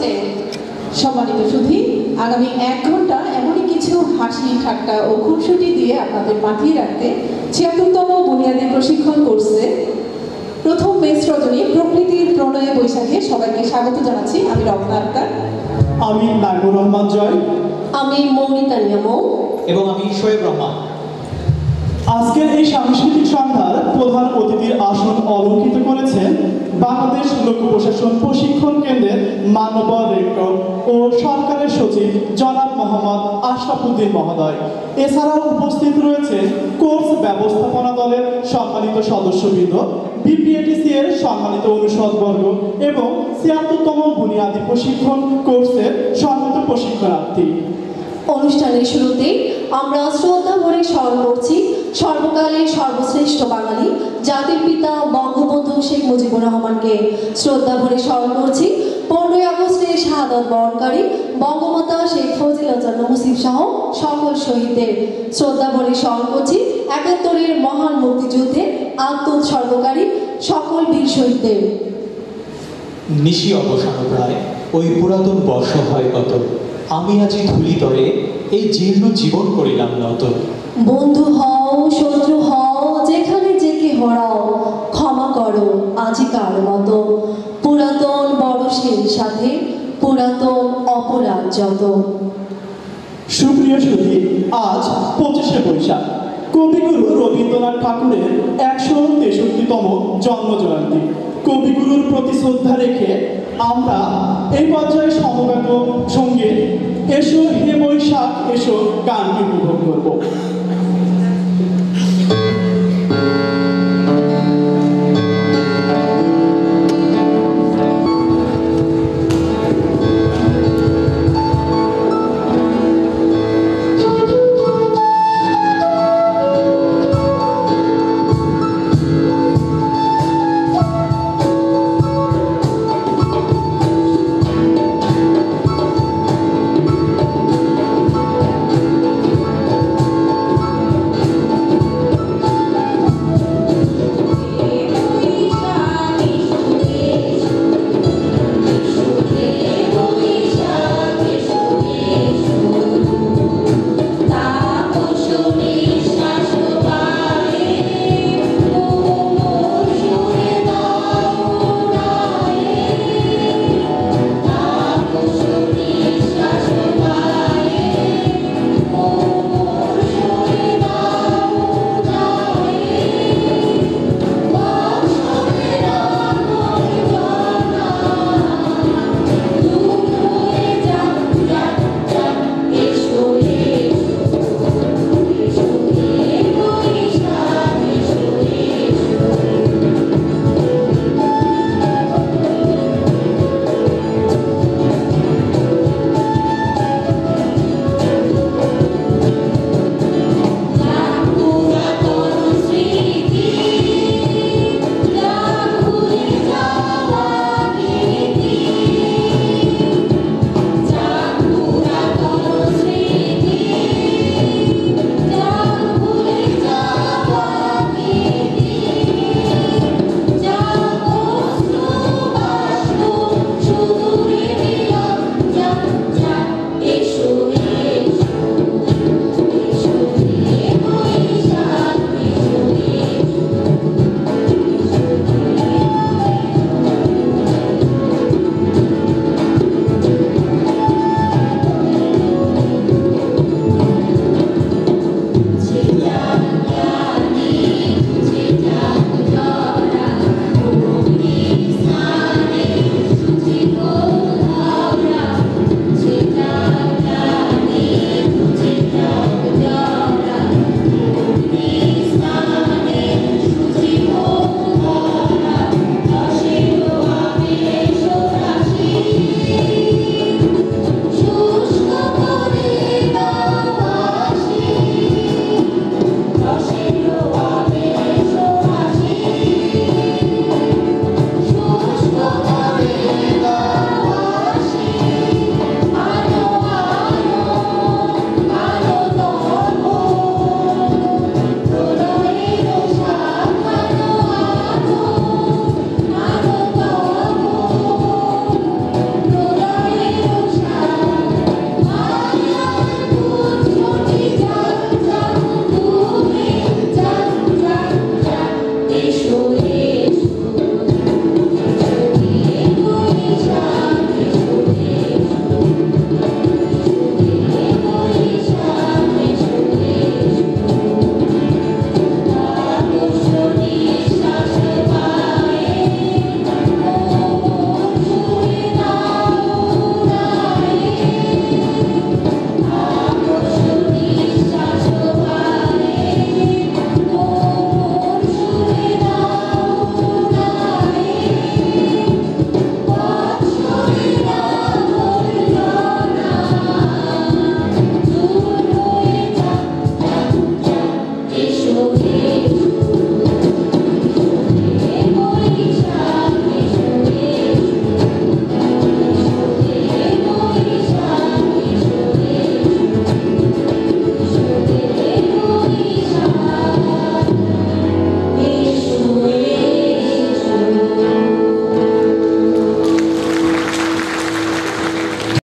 আসলে সম্মানিত সুধী, আগামী 1 ঘন্টা এমনই কিছু হাসি ঠাট্টা ও খুনসুটি দিয়ে আপনাদের মাতিয়ে রাখতে ৭৬তম বুনিয়াদী প্রশিক্ষণ কোর্সে প্রথম বেস রজনী প্রকৃতির প্রণয়ে বৈশাখে সবাইকে স্বাগত জানাচ্ছি। আমি রত্না আক্তার, আমি নাইমুর রহমান জয়, আমি মৌমিতা মৌ এবং আমি শোয়েব রহমান। আজকের এই সাংস্কৃতিক সন্ধ্যার প্রধান অতিথির আসন অলঙ্কৃত করেছেন বাংলাদেশ লোক প্রশাসন প্রশিক্ষণ কেন্দ্রের মাননীয় রেক্টর ও সরকারের সচিব জনাব মোহাম্মদ আশরাফুদ্দিন মহোদয়। এছাড়াও উপস্থিত রয়েছে কোর্স ব্যবস্থাপনা দলের সম্মানিত সদস্যবৃন্দ, বিপিএটিসি এর সম্মানিত অনুষদবর্গ এবং ৭৬তম বুনিয়াদী প্রশিক্ষণ কোর্সের সম্মানিত প্রশিক্ষণার্থী। অনুষ্ঠানের শুরুতে আমরা শ্রদ্ধা ভরে স্মরণ করছি সর্বকালের সর্বশ্রেষ্ঠ বাঙালি জাতির পিতা বঙ্গবন্ধু শেখ মুজিবুর রহমানকে। শ্রদ্ধা ভরে স্মরণ করছি 15ই আগস্টের শাহাদাত বরণকারী বঙ্গমাতা শেখ ফজিলাতুন্নেছা মুসিব সহ সকল শহীদদের। শ্রদ্ধা ভরে স্মরণ করছি ৭১-এর মহান মুক্তিযুদ্ধে আত্মোৎসর্গকারী সকল বীর শহীদদের। নিশি অবসান প্রায়, ওই পুরাতন বর্ষ হয় কত, আমি আজি ধুলি তরে এই জীর্ণ জীবন করিলাম নত। বন্ধু হও শত্রু হও যেখানে যেকে হরাও, ক্ষমা করো আজিকার মতো, পুরাতন বরষের সাথে পুরাতন অপরাধ যত। সুপ্রিয় সুধী, আজ 25শে বৈশাখ, কবিগুরু রবীন্দ্রনাথ ঠাকুরের 163তম জন্ম জয়ন্তী। কবিগুরুর প্রতি শ্রদ্ধা রেখে আমরা এই পর্যায়ে সমবেত সঙ্গে এসো হে বৈশাখ এসো গানটি উপভোগ করব।